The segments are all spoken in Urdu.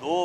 2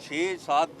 6-7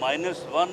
-1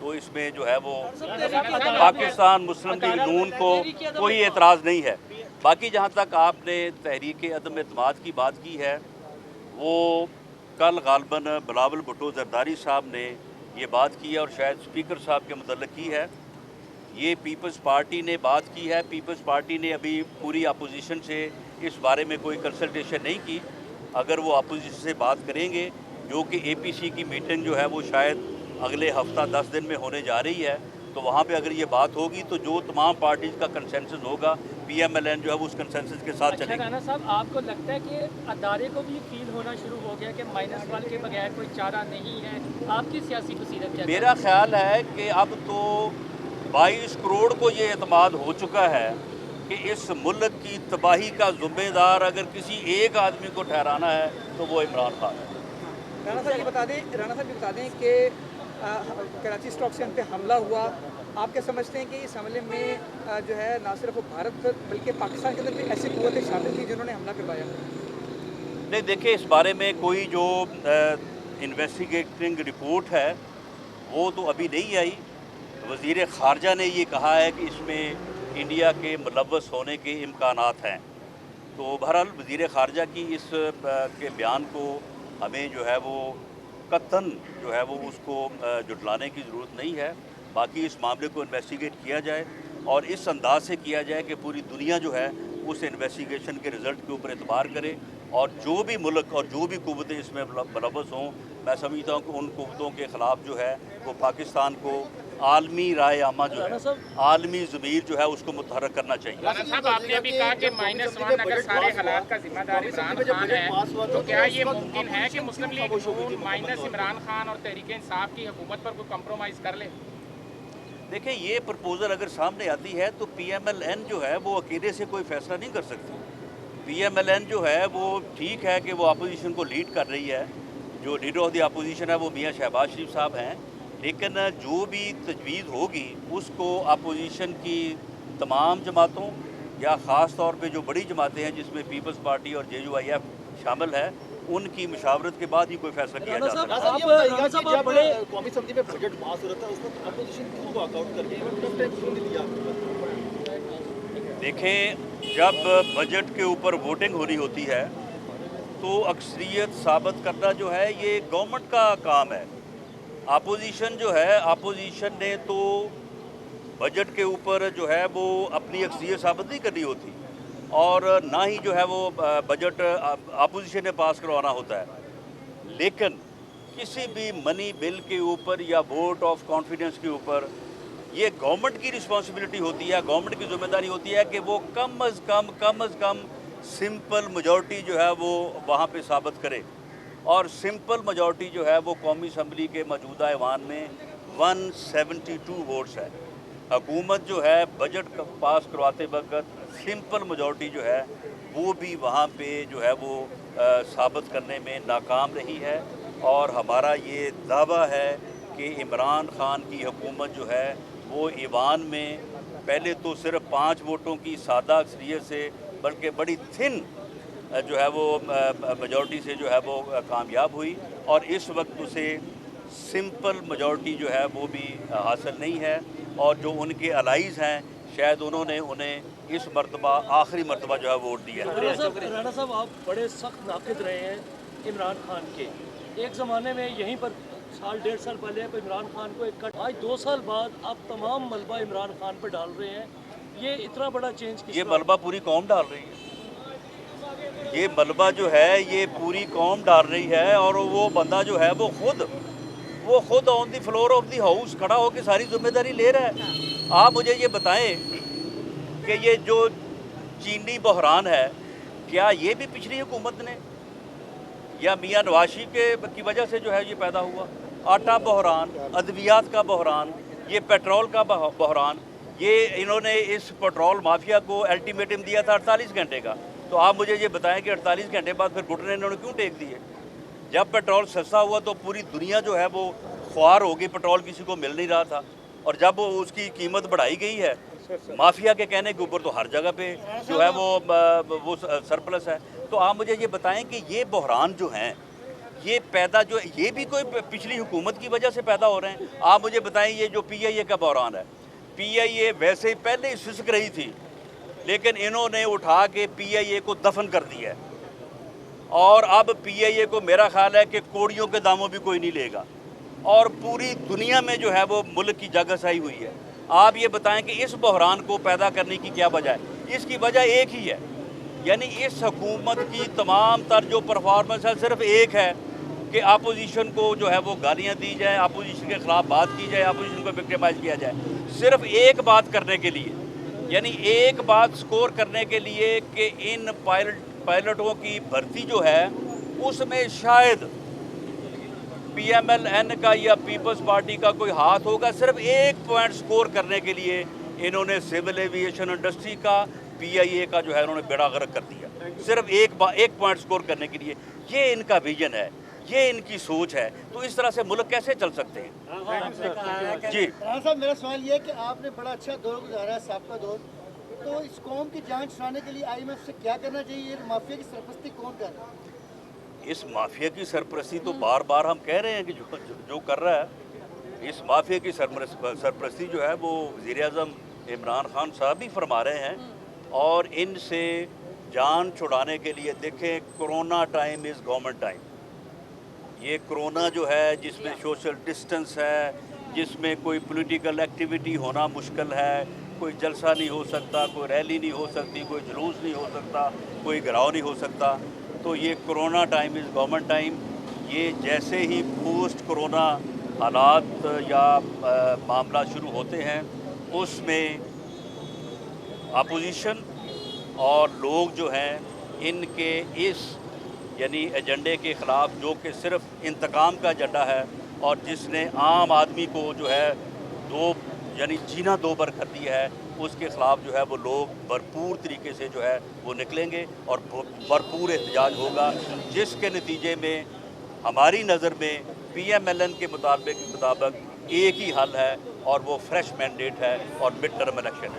تو اس میں جو ہے وہ پاکستان مسلم لیگ نون کو کوئی اعتراض نہیں ہے. باقی جہاں تک آپ نے تحریک عدم اعتماد کی بات کی ہے، وہ کل غالباً بلاول بھٹو زرداری صاحب نے یہ بات کی ہے اور شاید اسپیکر صاحب کے متعلق کی ہے. یہ پیپلز پارٹی نے بات کی ہے. پیپلز پارٹی نے ابھی پوری اپوزیشن سے اس بارے میں کوئی کنسلٹیشن نہیں کی. اگر وہ اپوزیشن سے بات کریں گے، جو کہ اے پی سی کی میٹنگ جو ہے وہ شاید اگلے ہفتہ 10 دن میں ہونے جا رہی ہے، تو وہاں پہ اگر یہ بات ہوگی تو جو تمام پارٹیز کا کنسنسس ہوگا، پی ایم ایل این جو ہے وہ اس کنسنسس کے ساتھ چلے گی. رانا صاحب، آپ کو لگتا ہے کہ ادارے کو بھی فیل ہونا شروع ہو گیا کہ -1 کے بغیر کوئی چارہ نہیں ہے؟ آپ کی سیاسی بصیرت کیا؟ میرا خیال ہے کہ اب تو 22 کروڑ کو یہ اعتماد ہو چکا ہے کہ اس ملک کی تباہی کا ذمہ دار اگر کسی ایک آدمی کو ٹھہرانا ہے تو وہ عمران خان ہے. رانا صاحب یہ بتا دیں کہ کراچی اسٹاک ایکسچینج پہ حملہ ہوا. آپ کیا سمجھتے ہیں کہ اس حملے میں جو ہے نہ صرف بھارت بلکہ پاکستان کے اندر بھی ایسی قوتیں شامل تھیں جنہوں نے حملہ کروایا؟ نہیں، دیکھیں، اس بارے میں کوئی جو انویسٹیگیٹنگ رپورٹ ہے وہ تو ابھی نہیں آئی. وزیر خارجہ نے یہ کہا ہے کہ اس میں انڈیا کے ملوث ہونے کے امکانات ہیں. تو بہرحال وزیر خارجہ کی اس کے بیان کو ہمیں جو ہے وہ قطعاً جو ہے وہ اس کو جھٹلانے کی ضرورت نہیں ہے. باقی اس معاملے کو انویسٹیگیٹ کیا جائے اور اس انداز سے کیا جائے کہ پوری دنیا جو ہے اس انویسٹیگیشن کے رزلٹ کے اوپر اعتبار کرے، اور جو بھی ملک اور جو بھی قوتیں اس میں ملوث ہوں، میں سمجھتا ہوں کہ ان قوتوں کے خلاف جو ہے وہ پاکستان کو عالمی رائے عامہ جو ہے، عالمی ضمیر جو ہے اس کو متحرک کرنا چاہیے. رانا صاحب، آپ نے ابھی کہا کہ -1 اگر سارے حالات کا ذمہ دار عمران خان ہے، تو کیا یہ ممکن ہے کہ مسلم لیگ نون مائنس عمران خان اور تحریک انصاف کی حکومت پر کوئی کمپرومائز کر لے؟ دیکھیں، یہ پرپوزل اگر سامنے آتی ہے تو پی ایم ایل این جو ہے وہ اکیلے سے کوئی فیصلہ نہیں کر سکتی. پی ایم ایل این جو ہے وہ ٹھیک ہے کہ وہ اپوزیشن کو لیڈ کر رہی ہے، جو لیڈر آف دی اپوزیشن ہے وہ میاں شہباز شریف صاحب ہیں، لیکن جو بھی تجویز ہوگی اس کو اپوزیشن کی تمام جماعتوں یا خاص طور پہ جو بڑی جماعتیں ہیں جس میں پیپلز پارٹی اور جے یو آئی ایف شامل ہے، ان کی مشاورت کے بعد ہی کوئی فیصلہ کیا جا سکتا ہے. قومی اسمبلی میں بجٹ پاس ہو رہا تھا، اس وقت اپوزیشن کیوں واک آؤٹ کر کے دیکھیں، جب بجٹ کے اوپر ووٹنگ ہونی ہوتی ہے تو اکثریت ثابت کرنا جو ہے یہ گورنمنٹ کا کام ہے. اپوزیشن جو ہے، اپوزیشن نے تو بجٹ کے اوپر جو ہے وہ اپنی اکثریت ثابت نہیں کرنی ہوتی، اور نہ ہی جو ہے وہ بجٹ اپوزیشن نے پاس کروانا ہوتا ہے. لیکن کسی بھی منی بل کے اوپر یا ووٹ آف کانفیڈنس کے اوپر یہ گورنمنٹ کی رسپانسبلٹی ہوتی ہے، گورنمنٹ کی ذمہ داری ہوتی ہے کہ وہ کم از کم سمپل میجورٹی جو ہے وہ وہاں پہ ثابت کرے. اور سمپل میجورٹی جو ہے وہ قومی اسمبلی کے موجودہ ایوان میں 172 ووٹس ہے. حکومت جو ہے بجٹ پاس کرواتے وقت سمپل میجورٹی جو ہے وہ بھی وہاں پہ جو ہے وہ ثابت کرنے میں ناکام رہی ہے. اور ہمارا یہ دعویٰ ہے کہ عمران خان کی حکومت جو ہے وہ ایوان میں پہلے تو صرف 5 ووٹوں کی سادہ اکثریت سے، بلکہ بڑی تھن جو ہے وہ میجورٹی سے جو ہے وہ کامیاب ہوئی، اور اس وقت اسے سمپل میجورٹی جو ہے وہ بھی حاصل نہیں ہے. اور جو ان کے الائیز ہیں شاید انہوں نے انہیں اس مرتبہ آخری مرتبہ جو ہے ووٹ دیا ہے. رانا صاحب، آپ بڑے سخت ناقد رہے ہیں عمران خان کے. ایک زمانے میں یہیں پر سال 1.5 سال پہلے آپ عمران خان کو ایک کٹ، آج 2 سال بعد آپ تمام ملبہ عمران خان پہ ڈال رہے ہیں. یہ اتنا بڑا چینج کس یہ ملبہ پوری قوم ڈال رہی ہے. یہ ملبہ جو ہے یہ پوری قوم ڈال رہی ہے، اور وہ بندہ جو ہے وہ خود آن دی فلور آف دی ہاؤس کھڑا ہو کے ساری ذمہ داری لے رہا ہے. آپ مجھے یہ بتائیں کہ یہ جو چینی بحران ہے، کیا یہ بھی پچھلی حکومت نے یا میاں نواز شریف کی وجہ سے جو ہے یہ پیدا ہوا؟ آٹا بحران، ادویات کا بحران، یہ پیٹرول کا بحران، یہ انہوں نے اس پیٹرول مافیا کو الٹیمیٹم دیا تھا 48 گھنٹے کا. تو آپ مجھے یہ بتائیں کہ 48 گھنٹے بعد پھر گھٹنے انہوں نے کیوں ٹیک دیے؟ جب پیٹرول سستا ہوا تو پوری دنیا جو ہے وہ خوار ہو گئی، پیٹرول کسی کو مل نہیں رہا تھا، اور جب اس کی قیمت بڑھائی گئی ہے مافیا کے کہنے کے اوپر تو ہر جگہ پہ جو ہے وہ سرپلس ہے. تو آپ مجھے یہ بتائیں کہ یہ بحران جو ہیں یہ پیدا جو یہ بھی کوئی پچھلی حکومت کی وجہ سے پیدا ہو رہے ہیں؟ آپ مجھے بتائیں یہ جو پی آئی اے کا بحران ہے، پی آئی اے ویسے ہی پہلے ہی سسک رہی تھی، لیکن انہوں نے اٹھا کے پی آئی اے کو دفن کر دیا ہے، اور اب پی آئی اے کو میرا خیال ہے کہ کوڑیوں کے داموں بھی کوئی نہیں لے گا، اور پوری دنیا میں جو ہے وہ ملک کی جگہسائی ہوئی ہے۔ آپ یہ بتائیں کہ اس بحران کو پیدا کرنے کی کیا وجہ ہے؟ اس کی وجہ ایک ہی ہے، یعنی اس حکومت کی تمام تر جو پرفارمنس ہے صرف ایک ہے کہ اپوزیشن کو جو ہے وہ گالیاں دی جائیں، اپوزیشن کے خلاف بات کی جائے، اپوزیشن کو وکٹمائز کیا جائے، صرف ایک بات کرنے کے لیے، یعنی ایک بات سکور کرنے کے لیے کہ ان پائلٹوں کی بھرتی جو ہے اس میں شاید پی ایم ایل این کا یا پیپلز پارٹی کا کوئی ہاتھ ہوگا، صرف ایک پوائنٹ سکور کرنے کے لیے انہوں نے سول ایویشن انڈسٹری کا پی آئی اے کا جو ہے انہوں نے بیڑا غرق کر دیا، صرف ایک پوائنٹ سکور کرنے کے لیے۔ یہ ان کا ویژن ہے، یہ ان کی سوچ ہے، تو اس طرح سے ملک کیسے چل سکتے ہیں؟ جی رانا صاحب، میرا سوال یہ ہے کہ آپ نے بڑا اچھا دور گزارا ہے، سابقہ دور، تو اس قوم کی جان چھڑانے کے لیے آئی ایم ایف سے کیا کرنا چاہیے؟ یہ مافیا کی سرپرستی کون کر رہا ہے؟ اس مافیا کی سرپرستی تو بار بار ہم کہہ رہے ہیں کہ جو کر رہا ہے، اس مافیا کی سرپرستی جو ہے وہ وزیر اعظم عمران خان صاحب بھی فرما رہے ہیں، اور ان سے جان چھڑانے کے لیے دیکھیں corona time is government time, یہ کرونا جو ہے جس میں سوشل ڈسٹنس ہے، جس میں کوئی پولیٹیکل ایکٹیویٹی ہونا مشکل ہے، کوئی جلسہ نہیں ہو سکتا، کوئی ریلی نہیں ہو سکتی، کوئی جلوس نہیں ہو سکتا، کوئی گھراؤ نہیں ہو سکتا، تو یہ corona time is government time. یہ جیسے ہی پوسٹ کرونا حالات یا معاملات شروع ہوتے ہیں، اس میں اپوزیشن اور لوگ جو ہیں ان کے اس یعنی ایجنڈے کے خلاف، جو کہ صرف انتقام کا ایجنڈا ہے اور جس نے عام آدمی کو جو ہے یعنی جینا دو بر کر دیا ہے، اس کے خلاف جو ہے وہ لوگ بھرپور طریقے سے جو ہے وہ نکلیں گے اور بھرپور احتجاج ہوگا، جس کے نتیجے میں ہماری نظر میں پی ایم ایل این کے مطابق ایک ہی حل ہے، اور وہ فریش مینڈیٹ ہے اور مڈ ٹرم الیکشن ہے۔